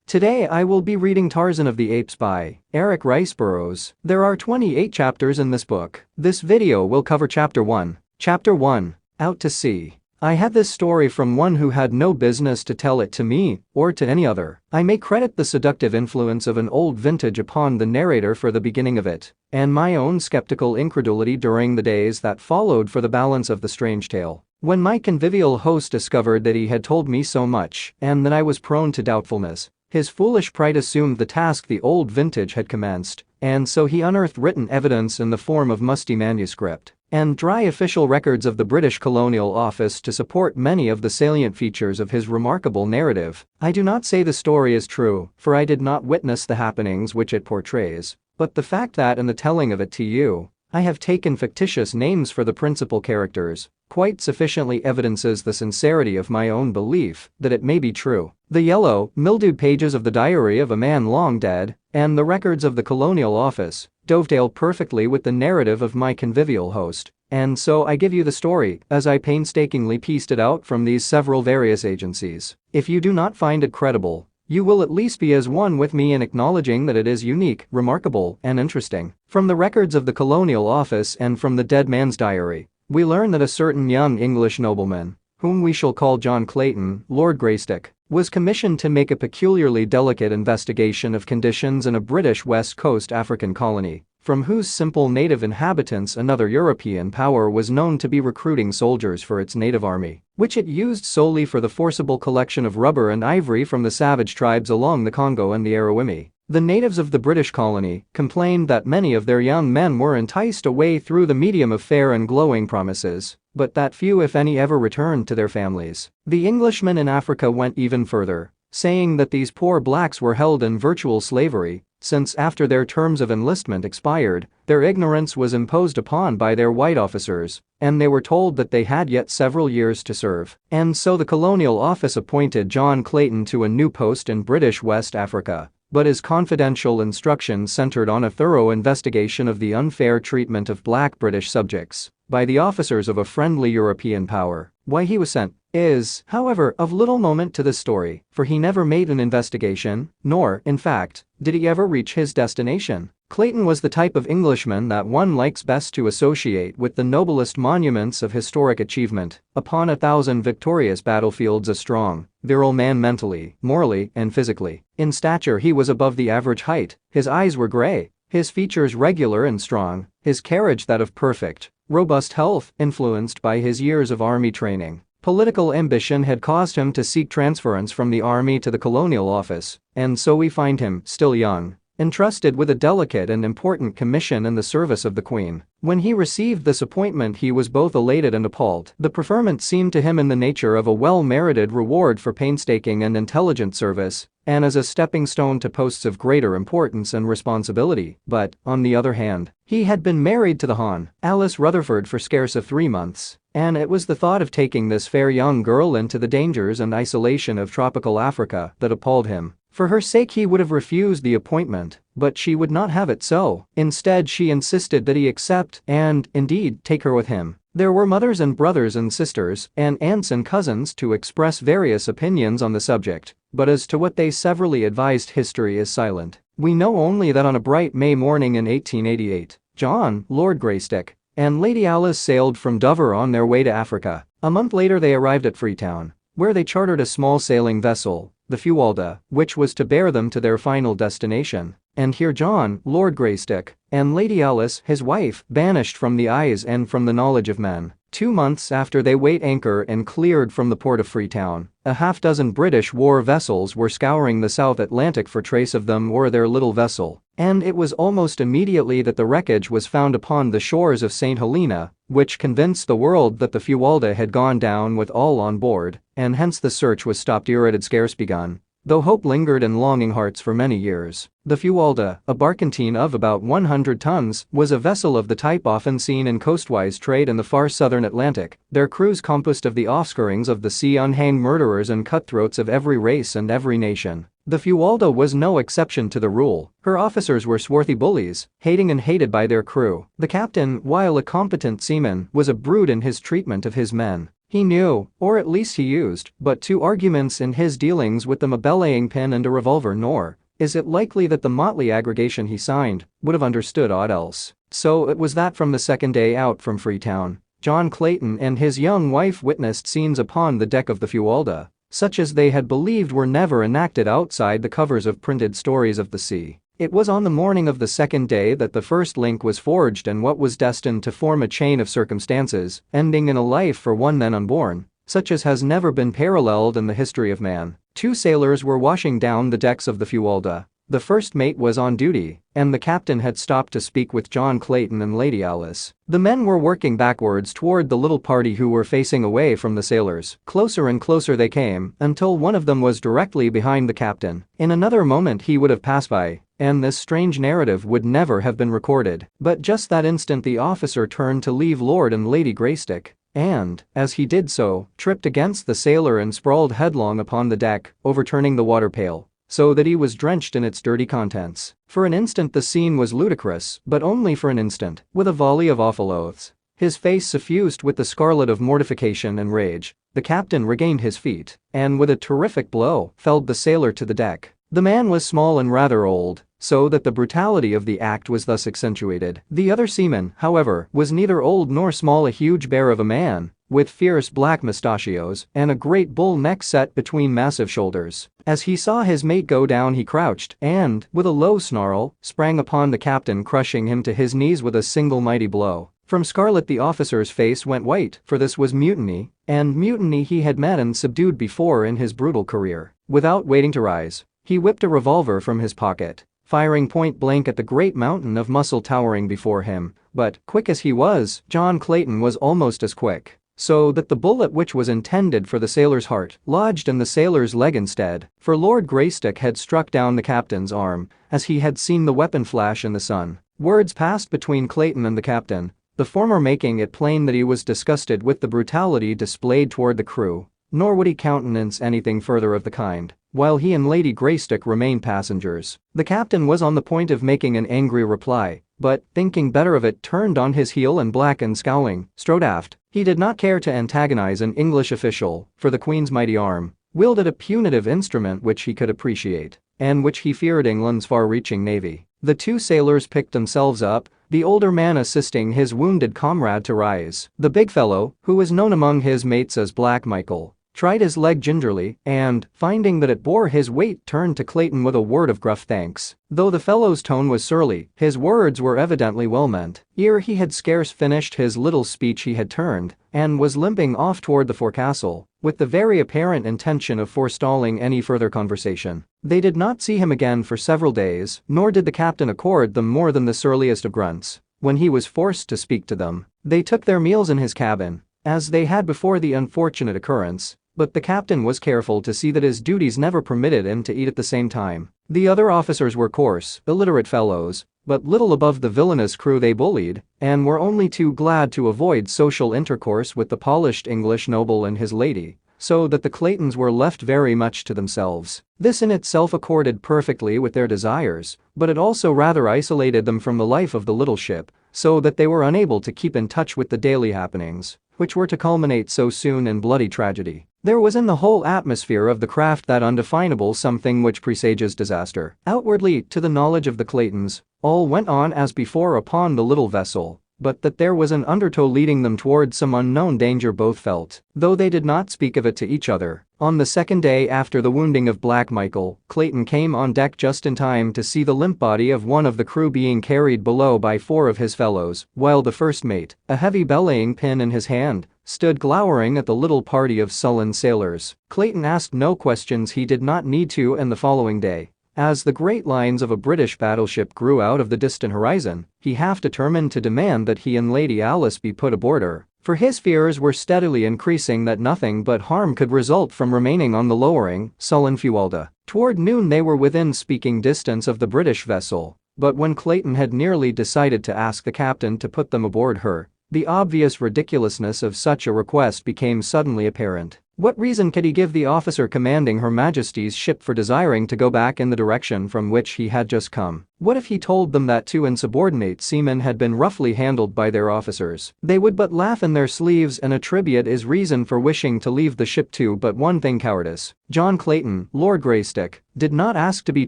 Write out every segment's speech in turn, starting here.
Today I will be reading Tarzan of the Apes by Eric Rice Burroughs. There are 28 chapters in this book. This video will cover Chapter 1. Chapter 1. Out to Sea. I had this story from one who had no business to tell it to me, or to any other. I may credit the seductive influence of an old vintage upon the narrator for the beginning of it, and my own skeptical incredulity during the days that followed for the balance of the strange tale. When my convivial host discovered that he had told me so much, and that I was prone to doubtfulness, his foolish pride assumed the task the old vintage had commenced, and so he unearthed written evidence in the form of musty manuscript and dry official records of the British Colonial Office to support many of the salient features of his remarkable narrative. I do not say the story is true, for I did not witness the happenings which it portrays, but the fact that in the telling of it to you, I have taken fictitious names for the principal characters quite sufficiently evidences the sincerity of my own belief that it may be true. The yellow, mildewed pages of the diary of a man long dead, and the records of the Colonial Office, dovetail perfectly with the narrative of my convivial host, and so I give you the story as I painstakingly pieced it out from these several various agencies. If you do not find it credible, you will at least be as one with me in acknowledging that it is unique, remarkable, and interesting. From the records of the Colonial Office and from the dead man's diary, we learn that a certain young English nobleman, whom we shall call John Clayton, Lord Greystick, was commissioned to make a peculiarly delicate investigation of conditions in a British West Coast African colony, from whose simple native inhabitants another European power was known to be recruiting soldiers for its native army, which it used solely for the forcible collection of rubber and ivory from the savage tribes along the Congo and the Arawimi. The natives of the British colony complained that many of their young men were enticed away through the medium of fair and glowing promises, but that few if any ever returned to their families. The Englishmen in Africa went even further, saying that these poor blacks were held in virtual slavery, since after their terms of enlistment expired, their ignorance was imposed upon by their white officers, and they were told that they had yet several years to serve. And so the Colonial Office appointed John Clayton to a new post in British West Africa, but his confidential instructions centered on a thorough investigation of the unfair treatment of black British subjects by the officers of a friendly European power. Why he was sent is, however, of little moment to this story, for he never made an investigation, nor, in fact, did he ever reach his destination. Clayton was the type of Englishman that one likes best to associate with the noblest monuments of historic achievement upon 1,000 victorious battlefields. A strong, virile man mentally, morally, and physically. In stature he was above the average height, his eyes were gray, his features regular and strong, his carriage that of perfect, robust health, influenced by his years of army training. Political ambition had caused him to seek transference from the army to the Colonial Office, and so we find him, still young, entrusted with a delicate and important commission in the service of the Queen. When he received this appointment he was both elated and appalled. The preferment seemed to him in the nature of a well-merited reward for painstaking and intelligent service, and as a stepping stone to posts of greater importance and responsibility. But, on the other hand, he had been married to the Hon. Alice Rutherford for scarce 3 months, and it was the thought of taking this fair young girl into the dangers and isolation of tropical Africa that appalled him. For her sake he would have refused the appointment, but she would not have it so. Instead she insisted that he accept and, indeed, take her with him. There were mothers and brothers and sisters, and aunts and cousins to express various opinions on the subject, but as to what they severally advised history is silent. We know only that on a bright May morning in 1888, John, Lord Greystick, and Lady Alice sailed from Dover on their way to Africa. A month later they arrived at Freetown, where they chartered a small sailing vessel, the Fuwalda, which was to bear them to their final destination. And here John, Lord Greystick, and Lady Alice, his wife, vanished from the eyes and from the knowledge of men. 2 months after they weighed anchor and cleared from the port of Freetown, a half-dozen British war vessels were scouring the South Atlantic for trace of them or their little vessel, and it was almost immediately that the wreckage was found upon the shores of St. Helena, which convinced the world that the Fuwalda had gone down with all on board, and hence the search was stopped ere it had scarce begun, though hope lingered in longing hearts for many years. The Fuwalda, a barkentine of about 100 tons, was a vessel of the type often seen in coastwise trade in the far southern Atlantic, their crews composed of the offscourings of the sea unhanged murderers and cutthroats of every race and every nation. The Fuwalda was no exception to the rule. Her officers were swarthy bullies, hating and hated by their crew. The captain, while a competent seaman, was a brute in his treatment of his men. He knew, or at least he used, but two arguments in his dealings with them: a belaying pin and a revolver, nor is it likely that the motley aggregation he signed would have understood aught else. So it was that from the second day out from Freetown, John Clayton and his young wife witnessed scenes upon the deck of the Fualda, such as they had believed were never enacted outside the covers of printed stories of the sea. It was on the morning of the second day that the first link was forged in what was destined to form a chain of circumstances, ending in a life for one then unborn, such as has never been paralleled in the history of man. Two sailors were washing down the decks of the Fualda. The first mate was on duty, and the captain had stopped to speak with John Clayton and Lady Alice. The men were working backwards toward the little party who were facing away from the sailors. Closer and closer they came, until one of them was directly behind the captain. In another moment he would have passed by, and this strange narrative would never have been recorded. But just that instant the officer turned to leave Lord and Lady Greystick, and, as he did so, tripped against the sailor and sprawled headlong upon the deck, overturning the water pail, so that he was drenched in its dirty contents. For an instant the scene was ludicrous, but only for an instant. With a volley of awful oaths, his face suffused with the scarlet of mortification and rage, the captain regained his feet, and with a terrific blow, felled the sailor to the deck. The man was small and rather old, so that the brutality of the act was thus accentuated. The other seaman, however, was neither old nor small, a huge bear of a man, with fierce black mustachios and a great bull neck set between massive shoulders. As he saw his mate go down he crouched and, with a low snarl, sprang upon the captain, crushing him to his knees with a single mighty blow. From scarlet the officer's face went white, for this was mutiny, and mutiny he had met and subdued before in his brutal career. Without waiting to rise, he whipped a revolver from his pocket, firing point blank at the great mountain of muscle towering before him. But, quick as he was, John Clayton was almost as quick, so that the bullet, which was intended for the sailor's heart, lodged in the sailor's leg instead, for Lord Greystick had struck down the captain's arm, as he had seen the weapon flash in the sun. Words passed between Clayton and the captain, the former making it plain that he was disgusted with the brutality displayed toward the crew, nor would he countenance anything further of the kind, while he and Lady Greystick remained passengers. The captain was on the point of making an angry reply, but, thinking better of it, turned on his heel and, black and scowling, strode aft. He did not care to antagonize an English official, for the Queen's mighty arm wielded a punitive instrument which he could appreciate, and which he feared England's far-reaching navy. The two sailors picked themselves up, the older man assisting his wounded comrade to rise. The big fellow, who was known among his mates as Black Michael, tried his leg gingerly and, finding that it bore his weight, turned to Clayton with a word of gruff thanks. Though the fellow's tone was surly, his words were evidently well meant. Ere he had scarce finished his little speech he had turned and was limping off toward the forecastle, with the very apparent intention of forestalling any further conversation. They did not see him again for several days, nor did the captain accord them more than the surliest of grunts when he was forced to speak to them. They took their meals in his cabin, as they had before the unfortunate occurrence, but the captain was careful to see that his duties never permitted him to eat at the same time. The other officers were coarse, illiterate fellows, but little above the villainous crew they bullied, and were only too glad to avoid social intercourse with the polished English noble and his lady, so that the Claytons were left very much to themselves. This in itself accorded perfectly with their desires, but it also rather isolated them from the life of the little ship, so that they were unable to keep in touch with the daily happenings, which were to culminate so soon in bloody tragedy. There was in the whole atmosphere of the craft that undefinable something which presages disaster. Outwardly, to the knowledge of the Claytons, all went on as before upon the little vessel, but that there was an undertow leading them toward some unknown danger both felt, though they did not speak of it to each other. On the second day after the wounding of Black Michael, Clayton came on deck just in time to see the limp body of one of the crew being carried below by four of his fellows, while the first mate, a heavy belaying pin in his hand, stood glowering at the little party of sullen sailors. Clayton asked no questions he did not need to, and the following day, as the great lines of a British battleship grew out of the distant horizon, he half determined to demand that he and Lady Alice be put aboard her, for his fears were steadily increasing that nothing but harm could result from remaining on the lowering, sullen Fualda. Toward noon they were within speaking distance of the British vessel, but when Clayton had nearly decided to ask the captain to put them aboard her, the obvious ridiculousness of such a request became suddenly apparent. What reason could he give the officer commanding Her Majesty's ship for desiring to go back in the direction from which he had just come? What if he told them that two insubordinate seamen had been roughly handled by their officers? They would but laugh in their sleeves and attribute his reason for wishing to leave the ship to but one thing: cowardice. John Clayton, Lord Greystick, did not ask to be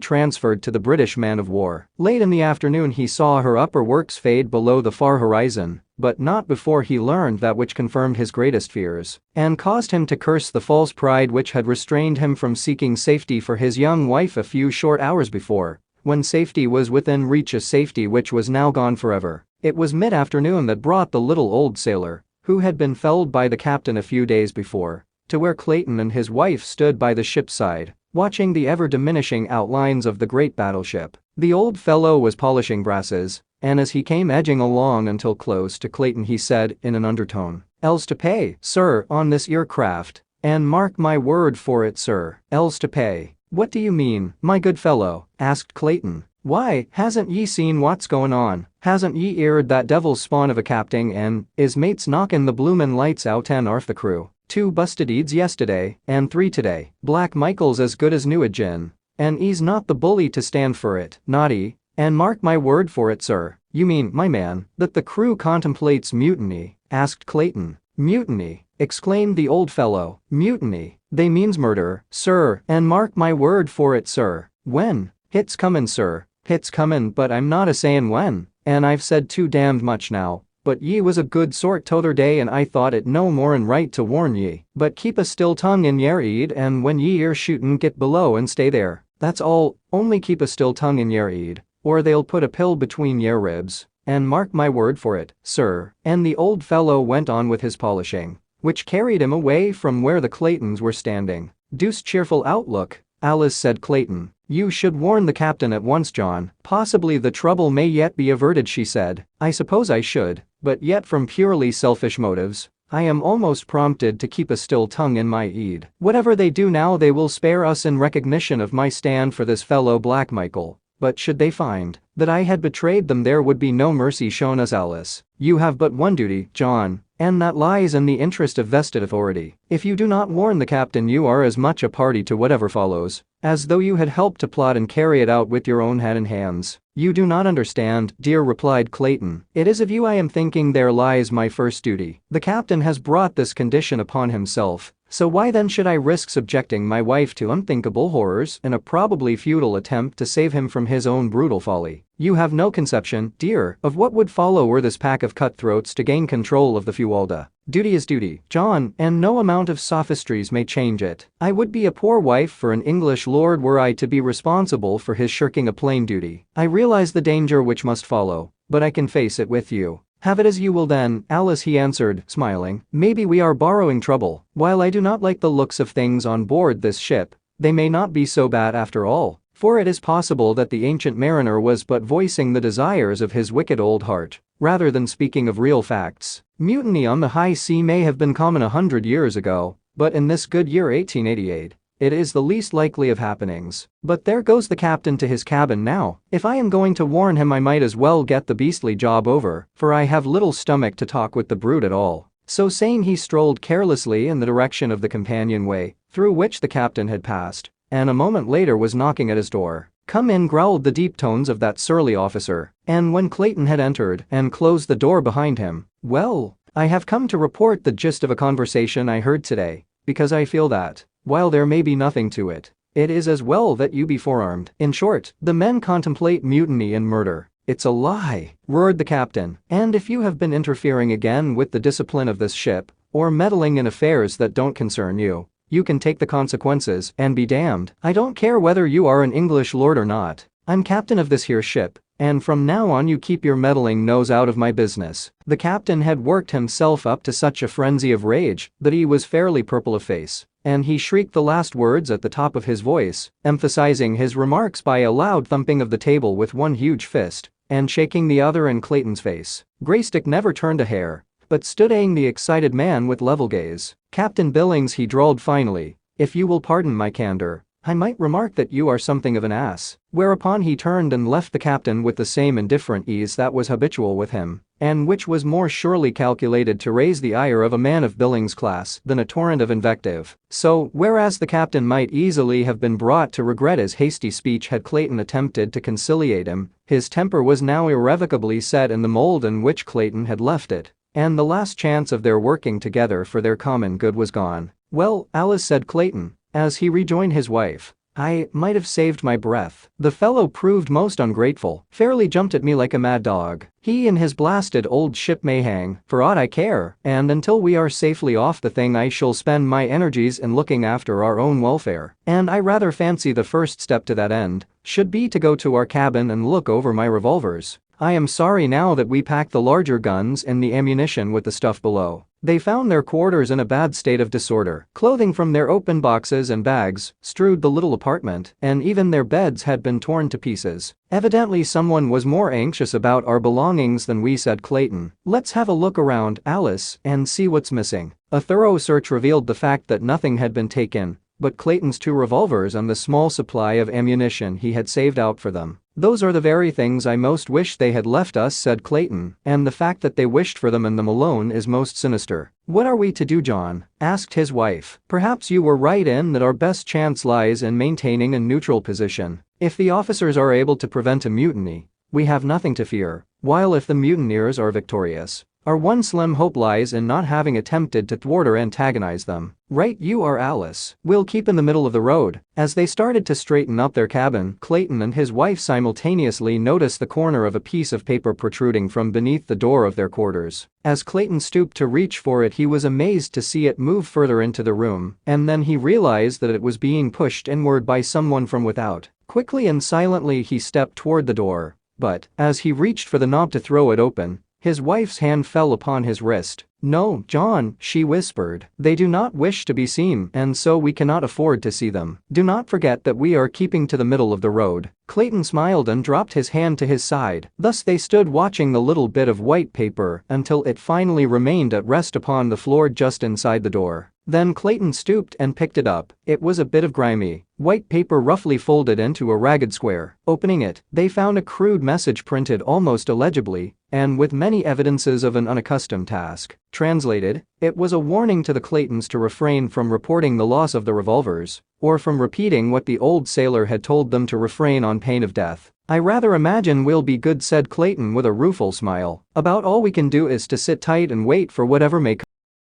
transferred to the British man-of-war. Late in the afternoon he saw her upper works fade below the far horizon, but not before he learned that which confirmed his greatest fears and caused him to curse the false pride which had restrained him from seeking safety for his young wife a few short hours before, when safety was within reach, a safety which was now gone forever. It was mid-afternoon that brought the little old sailor, who had been felled by the captain a few days before, to where Clayton and his wife stood by the ship's side, watching the ever-diminishing outlines of the great battleship. The old fellow was polishing brasses, and as he came edging along until close to Clayton he said in an undertone, "Else to pay, sir, on this 'ere craft, and mark my word for it, sir, else to pay." "What do you mean, my good fellow?" asked Clayton. "Why, hasn't ye seen what's goin' on? Hasn't ye 'eard that devil's spawn of a captain and his mates knockin' the bloomin' lights out and arf the crew? 2 busted eads yesterday, and 3 today. Black Michael's as good as new agin, and he's not the bully to stand for it, not he. And mark my word for it, sir." "You mean, my man, that the crew contemplates mutiny?" asked Clayton. "Mutiny?" exclaimed the old fellow. "Mutiny? They means murder, sir, and mark my word for it, sir." "When?" "Hit's comin', sir, hit's comin', but I'm not a-sayin' when, and I've said too damned much now. But ye was a good sort t'other day and I thought it no more'n right to warn ye. But keep a still tongue in yer 'ead, and when ye 'ear shootin' get below and stay there. That's all, only keep a still tongue in yer 'ead, or they'll put a pill between yer ribs, and mark my word for it, sir." And the old fellow went on with his polishing, which carried him away from where the Claytons were standing. "Deuced cheerful outlook, Alice," said Clayton. "You should warn the captain at once, John. Possibly the trouble may yet be averted," she said. "I suppose I should, but yet from purely selfish motives, I am almost prompted to keep a still tongue in my 'ead. Whatever they do now they will spare us in recognition of my stand for this fellow Black Michael. But should they find that I had betrayed them there would be no mercy shown us, Alice. You have but one duty, John, and that lies in the interest of vested authority. If you do not warn the captain you are as much a party to whatever follows as though you had helped to plot and carry it out with your own head and hands." "You do not understand, dear," replied Clayton. "It is of you I am thinking. There lies my first duty. The captain has brought this condition upon himself, so why then should I risk subjecting my wife to unthinkable horrors in a probably futile attempt to save him from his own brutal folly? You have no conception, dear, of what would follow were this pack of cutthroats to gain control of the Fualda. Duty is duty, John, and no amount of sophistries may change it. I would be a poor wife for an English lord were I to be responsible for his shirking a plain duty. I realize the danger which must follow, but I can face it with you." "Have it as you will then, Alice," he answered, smiling. "Maybe we are borrowing trouble. While I do not like the looks of things on board this ship, they may not be so bad after all. For it is possible that the ancient mariner was but voicing the desires of his wicked old heart, rather than speaking of real facts. Mutiny on the high sea may have been common 100 years ago, but in this good year 1888, it is the least likely of happenings. But there goes the captain to his cabin now. If I am going to warn him I might as well get the beastly job over, for I have little stomach to talk with the brute at all." So saying he strolled carelessly in the direction of the companionway, through which the captain had passed, and a moment later was knocking at his door. "Come in," growled the deep tones of that surly officer, and when Clayton had entered and closed the door behind him, "Well, I have come to report the gist of a conversation I heard today, because I feel that, while there may be nothing to it, it is as well that you be forearmed. In short, the men contemplate mutiny and murder." "It's a lie," roared the captain, "and if you have been interfering again with the discipline of this ship, or meddling in affairs that don't concern you, you can take the consequences and be damned. I don't care whether you are an English lord or not. I'm captain of this here ship, and from now on you keep your meddling nose out of my business." The captain had worked himself up to such a frenzy of rage that he was fairly purple of face, and he shrieked the last words at the top of his voice, emphasizing his remarks by a loud thumping of the table with one huge fist and shaking the other in Clayton's face. Greystick never turned a hair, but stood eyeing the excited man with level gaze. "Captain Billings," he drawled finally, "if you will pardon my candor, I might remark that you are something of an ass." Whereupon he turned and left the captain with the same indifferent ease that was habitual with him, and which was more surely calculated to raise the ire of a man of Billings' class than a torrent of invective. So, whereas the captain might easily have been brought to regret his hasty speech had Clayton attempted to conciliate him, his temper was now irrevocably set in the mold in which Clayton had left it, and the last chance of their working together for their common good was gone. "Well, Alice," said Clayton, as he rejoined his wife, "I might have saved my breath. The fellow proved most ungrateful, fairly jumped at me like a mad dog. He and his blasted old ship may hang, for aught I care, and until we are safely off the thing I shall spend my energies in looking after our own welfare, and I rather fancy the first step to that end should be to go to our cabin and look over my revolvers. I am sorry now that we packed the larger guns and the ammunition with the stuff below." They found their quarters in a bad state of disorder. Clothing from their open boxes and bags strewed the little apartment, and even their beds had been torn to pieces. "Evidently someone was more anxious about our belongings than we," said Clayton. "Let's have a look around, Alice, and see what's missing." A thorough search revealed the fact that nothing had been taken but Clayton's 2 revolvers and the small supply of ammunition he had saved out for them. "Those are the very things I most wish they had left us," said Clayton, "and the fact that they wished for them in them alone is most sinister." "What are we to do, John?" asked his wife. "Perhaps you were right in that our best chance lies in maintaining a neutral position. If the officers are able to prevent a mutiny, we have nothing to fear, while if the mutineers are victorious, our one slim hope lies in not having attempted to thwart or antagonize them." "Right you are, Alice. We'll keep in the middle of the road." As they started to straighten up their cabin, Clayton and his wife simultaneously noticed the corner of a piece of paper protruding from beneath the door of their quarters. As Clayton stooped to reach for it, he was amazed to see it move further into the room, and then he realized that it was being pushed inward by someone from without. Quickly and silently he stepped toward the door, but as he reached for the knob to throw it open, his wife's hand fell upon his wrist. "No, John," she whispered. "They do not wish to be seen, and so we cannot afford to see them. Do not forget that we are keeping to the middle of the road." Clayton smiled and dropped his hand to his side. Thus they stood watching the little bit of white paper until it finally remained at rest upon the floor just inside the door. Then Clayton stooped and picked it up. It was a bit of grimy white paper roughly folded into a ragged square. Opening it, they found a crude message printed almost illegibly, and with many evidences of an unaccustomed task. Translated, it was a warning to the Claytons to refrain from reporting the loss of the revolvers, or from repeating what the old sailor had told them to refrain on pain of death. "I rather imagine we'll be good," said Clayton with a rueful smile. "About all we can do is to sit tight and wait for whatever may come."